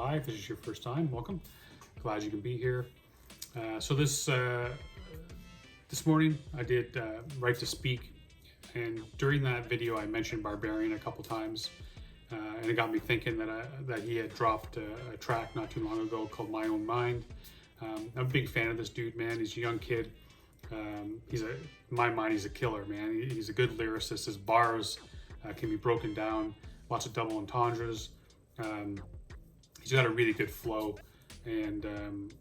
by. If this is your first time, welcome. Glad you can be here. So this morning I did Right to Speak, and during that video I mentioned Barbarian a couple times, and it got me thinking that he had dropped a track not too long ago called My Own Mind. I'm a big fan of this dude, man. He's a young kid. In my mind, he's a killer, man. He's a good lyricist. His bars can be broken down, lots of double entendres. He's got a really good flow, and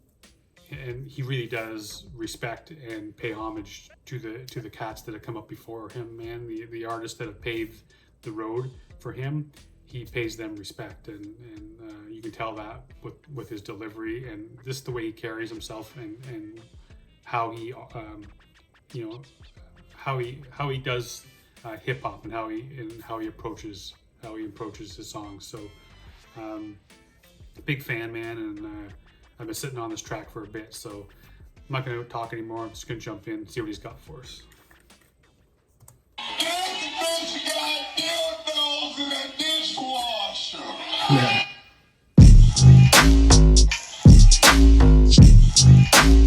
he really does respect and pay homage to the cats that have come up before him, man. The artists that have paved the road for him, he pays them respect, and you can tell that with his delivery and just the way he carries himself and how he how he does hip hop and how he approaches his songs. So big fan, man, and I've been sitting on this track for a bit, so I'm not going to talk anymore. I'm just going to jump in and see what he's got for us. Yeah.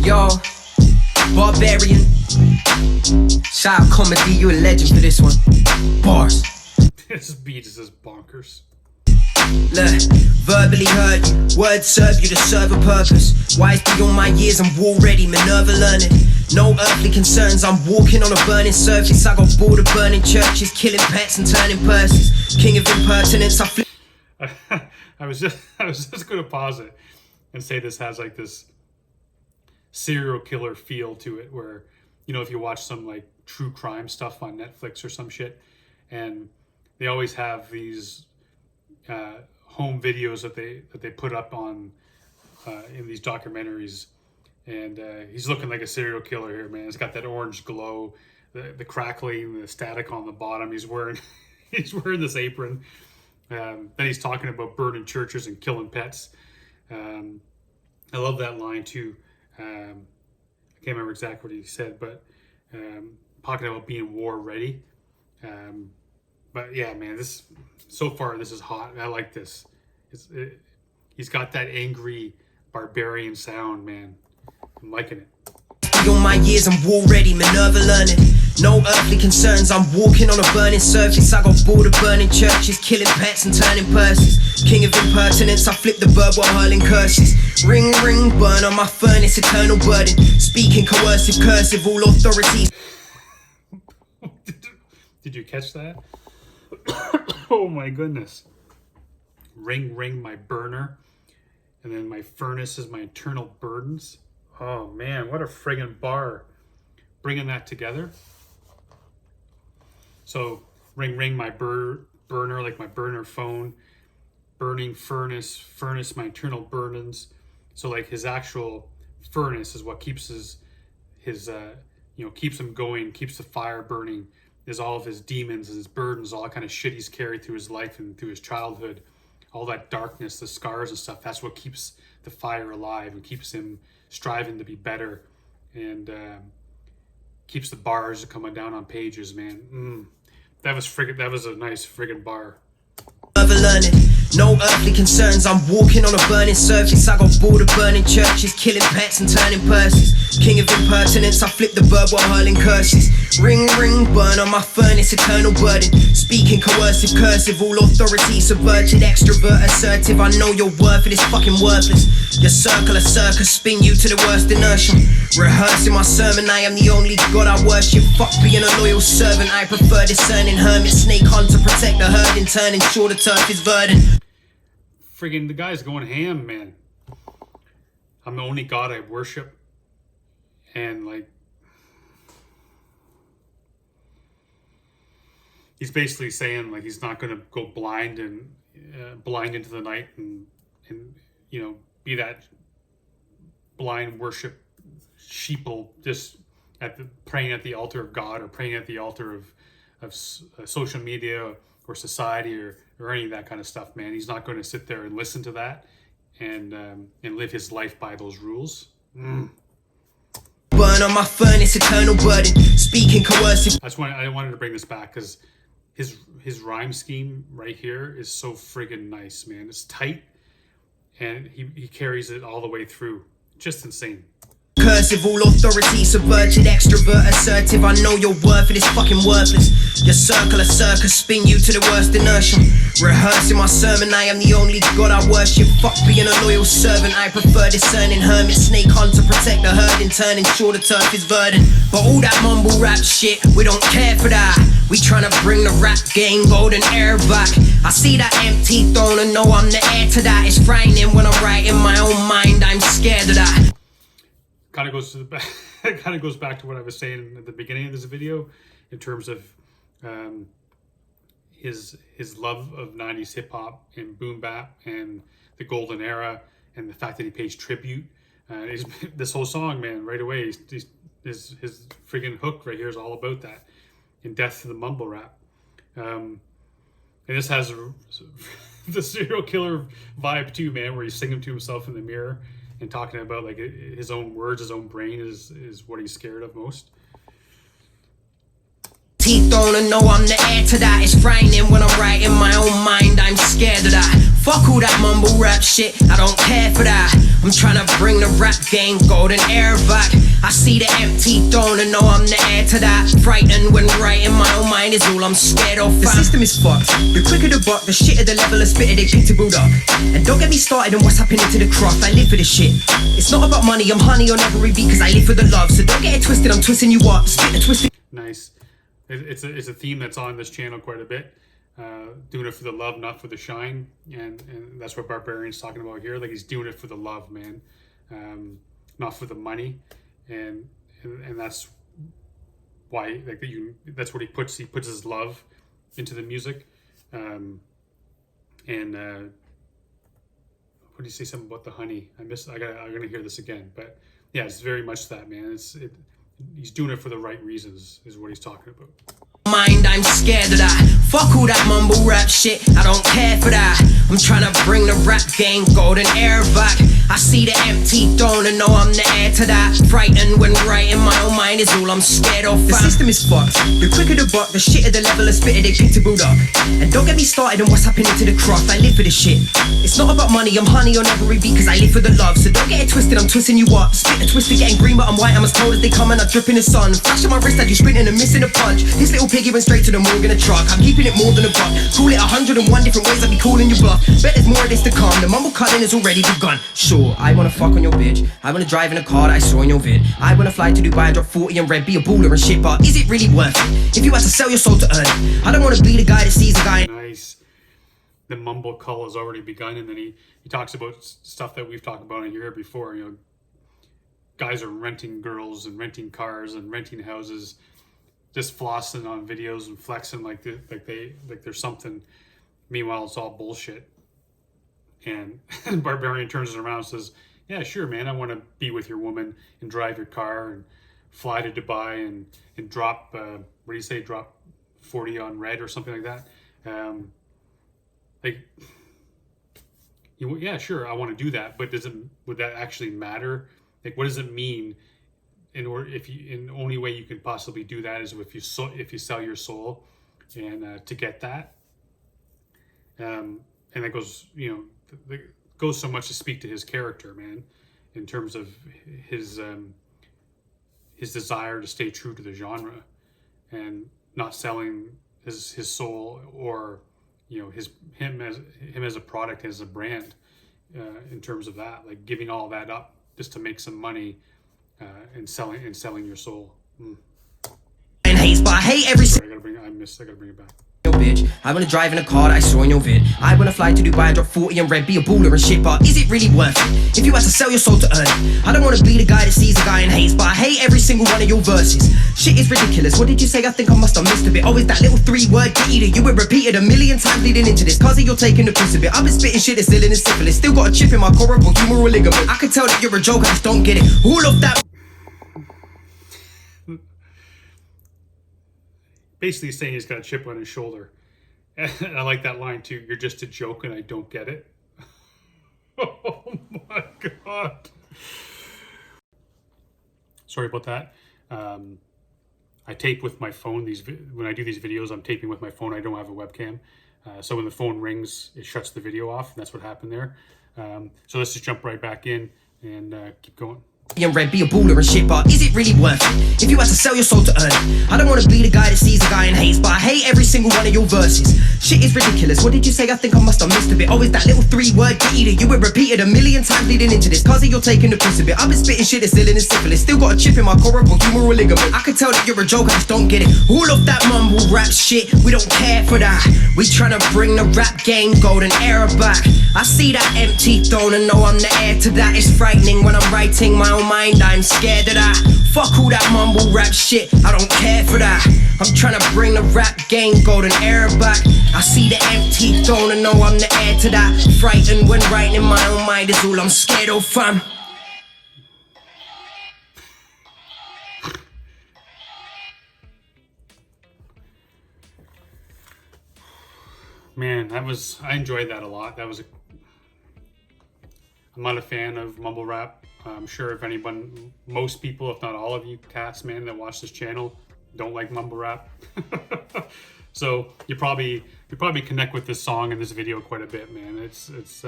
Yo, Barbarian. Shout out Comedy, you a legend for this one. Bars. This beat is just bonkers. Look, verbally heard you, words serve you to serve a purpose. Wise beyond my years, I'm already Minerva learning. No earthly concerns, I'm walking on a burning surface. I got bored of burning churches, killing pets and turning purses. King of impertinence, I flip. I was just going to pause it and say this has like this serial killer feel to it, where, you know, if you watch some like true crime stuff on Netflix or some shit, and they always have these home videos that they put up on in these documentaries, and he's looking like a serial killer here, man. It's got that orange glow, the crackling, the static on the bottom. He's wearing this apron. Then he's talking about burning churches and killing pets. I love that line too. I can't remember exactly what he said, but talking about being war ready. But yeah, man, so far this is hot. I like this. He's got that angry barbarian sound, man. I'm liking it. On my years, I'm already Minerva learning. No earthly concerns, I'm walking on a burning surface. I got bored of burning churches, killing pets and turning purses. King of impertinence, I flip the bird while hurling curses. Ring, ring, burn on my furnace, eternal burden. Speaking coercive, cursive, all authorities. Did you catch that? Oh my goodness. Ring, ring, my burner. And then my furnace is my eternal burdens. Oh man, what a friggin' bar. Bringing that together. So, ring, ring, my burner, like my burner phone. Burning furnace, my eternal burdens. So like his actual furnace is what keeps his keeps him going, keeps the fire burning. Is all of his demons and his burdens, all that kind of shit he's carried through his life and through his childhood. All that darkness, the scars and stuff, that's what keeps the fire alive and keeps him striving to be better, and keeps the bars coming down on pages, man. That was a nice friggin' bar. Learning. No earthly concerns, I'm walking on a burning surface. I got bored of burning churches, killing pets and turning purses. King of impertinence, I flip the bird while hurling curses. Ring, ring, burn on my furnace, eternal burden. Speaking coercive, cursive, all authority subverted. Extrovert, assertive, I know your worth, it is fucking worthless. Your circle, a circus, spin you to the worst inertia. Rehearsing my sermon, I am the only God I worship. Fuck being a loyal servant, I prefer discerning hermit. Snake hunter, protect the herd, in turning sure the turf is verdant. Friggin' the guy's going ham, man. I'm the only God I worship. And like, he's basically saying like he's not gonna go blind and blind into the night and you know, be that blind worship sheeple just praying at the altar of God, or praying at the altar of social media or society or any of that kind of stuff, man. He's not going to sit there and listen to that and live his life by those rules. Burn on my furnace, eternal burden. Speaking coercive. I wanted to bring this back because his rhyme scheme right here is so friggin' nice, man. It's tight and he carries it all the way through. Just insane. Cursive, all authority, subverted, extrovert, assertive. I know your worth, it is fucking worthless. Your circle, a circus, spin you to the worst inertia. Rehearsing my sermon, I am the only God I worship. Fuck being a loyal servant, I prefer discerning hermit, snake hunter, protect the herd in turning sure the turf is verdant. But all that mumble rap shit, we don't care for that. We tryna bring the rap game golden era back. I see that empty throne and know I'm the heir to that. It's frightening when I'm right in my own mind, I'm scared of that. Kind of goes to the back. It kind of goes back to what I was saying at the beginning of this video, in terms of his love of 90s hip hop and boom bap and the golden era, and the fact that he pays tribute. This whole song, man, right away, his friggin' hook right here is all about that. In Death to the Mumble Rap. And this has the serial killer vibe too, man, where he's singing to himself in the mirror and talking about like his own words, his own brain is what he's scared of most. Teeth on and know I'm the heir to that. It's frightening when I'm right in my own mind, I'm scared of that. Fuck all that mumble rap shit, I don't care for that. I'm trying to bring the rap game golden era back. I see the empty throne and know I'm the heir to that. Frightened when right in my own mind is all I'm scared of. The system is fucked, the quicker the buck, the shit at the level of spitter they pick to build up. And don't get me started on what's happening to the craft, I live for the shit. It's not about money, I'm honey on every beat cause I live for the love. So don't get it twisted, I'm twisting you up, spit the twisted. Nice. It's a theme that's on this channel quite a bit. Doing it for the love, not for the shine, and that's what Barbarian's talking about here. Like, he's doing it for the love, man, not for the money, and that's why, like, that's what he puts his love into the music. And what did he say, something about the honey? I'm gonna hear this again, but yeah, it's very much that, man. He's doing it for the right reasons, is what he's talking about. Mind, I'm scared of that. Fuck all that mumble rap shit, I don't care for that. I'm trying to bring the rap game golden era back. I see the empty throne and know I'm the heir to that. Frightened when right in my own mind is all I'm scared of. The system is fucked, the quicker the buck, the shit at the level of spitter they pick to build up. And don't get me started on what's happening to the craft, I live for the shit. It's not about money, I'm honey on every beat cause I live for the love. So don't get it twisted, I'm twisting you up. Spit the twisted, getting green but I'm white, I'm as cold as they come and I drip in the sun. Flashing my wrist as you sprinting and missing a punch. This little piggy went straight to the morgue in a truck. I'm keeping it more than a buck. Call it 101 different ways I be calling you bluff. Bet there's more of this to come. The mumble culling has already begun. Sure, I wanna fuck on your bitch. I wanna drive in a car that I saw in your vid. I wanna fly to Dubai and drop 40 and red, be a baller and shit, but is it really worth it? If you had to sell your soul to earn it, I don't wanna be the guy that sees a guy. Nice. The mumble cull has already begun, and then he talks about stuff that we've talked about in here before. You know, guys are renting girls and renting cars and renting houses, just flossing on videos and flexing like there's something. Meanwhile, it's all bullshit. And Barbarian turns it around and says, yeah, sure, man, I want to be with your woman and drive your car and fly to Dubai and drop, what do you say, drop 40 on red or something like that. Yeah, sure, I want to do that, but would that actually matter? Like, what does it mean? In the only way you can possibly do that is if you sell your soul, and to get that, and that goes, goes so much to speak to his character, man, in terms of his desire to stay true to the genre and not selling his soul, or him as a product, as a brand, in terms of that, like giving all that up just to make some money, and selling your soul. And hates, but I hate every. Sorry, I gotta bring it back. Bitch, I wanna drive in a car that I saw in your vid. I wanna fly to Dubai and drop 40 and red, be a baller and shit, but is it really worth it? If you had to sell your soul to earn it, I don't wanna be the guy that sees a guy and hates, but I hate every single one of your verses. Shit is ridiculous. What did you say? I think I must have missed a bit. Always that little 3-word ditty that you were repeated a million times leading into this. Cause you're taking the piss a bit. I've been spitting shit that's still in the syphilis. Still got a chip in my coronal humeral ligament. I can tell that you're a joke, I just don't get it. All of that. Basically saying he's got a chip on his shoulder. And I like that line too. You're just a joke and I don't get it. Oh my God. Sorry about that. I tape with my phone. When I do these videos, I'm taping with my phone. I don't have a webcam. So when the phone rings, it shuts the video off. And that's what happened there. So let's just jump right back in and keep going. And red, be a baller and shit, but is it really worth it? If you had to sell your soul to earn it, I don't wanna be the guy that sees a guy and hates, but I hate every single one of your verses. Shit is ridiculous. What did you say? I think I must have missed a bit. Always that little 3-word ditty that you were repeated a million times leading into this. Cause you're taking the piss a bit. I've been spitting shit that's still in the syphilis. Still got a chip in my coracle humeral ligament. I can tell that you're a joke, I just don't get it. All of that mumble rap shit, we don't care for that. We tryna bring the rap game golden era back. I see that empty throne and know I'm the heir to that. It's frightening when I'm writing my own mind, I'm scared of that. Fuck all that mumble rap shit, I don't care for that. I'm tryna bring the rap game golden era back. I see the empty throne and know I'm the heir to that. Frightened when writing in my own mind is all I'm scared of, fam. Man, I enjoyed that a lot. I'm not a fan of mumble rap. I'm sure if anyone, most people, if not all of you cats, man, that watch this channel don't like mumble rap. So you probably connect with this song and this video quite a bit, man. It's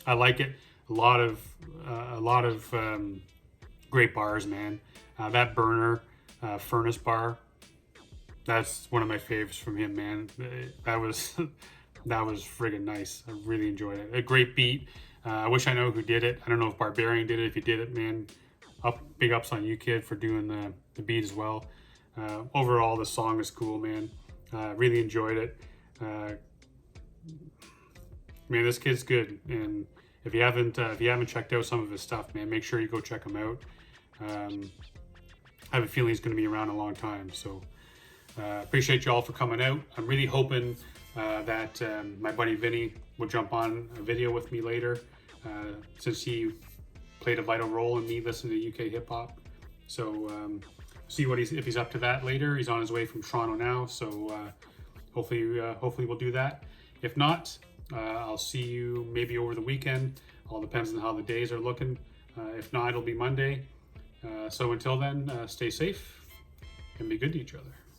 I like it. A lot of great bars, man. That burner furnace bar, that's one of my favorites from him, man. That was friggin' nice. I really enjoyed it. A great beat. I wish I know who did it. I don't know if Barbarian did it. If you did it, man, big ups on you, kid, for doing the beat as well. Overall, the song is cool, man. Really enjoyed it. Man, this kid's good. And if you haven't checked out some of his stuff, man, make sure you go check him out. I have a feeling he's going to be around a long time. So appreciate you all for coming out. I'm really hoping that my buddy Vinny will jump on a video with me later, since he played a vital role in me listening to UK hip hop. So see if he's up to that later. He's on his way from Toronto now, so hopefully we'll do that. If not, I'll see you maybe over the weekend. All depends on how the days are looking. If not, it'll be Monday. So until then, stay safe and be good to each other.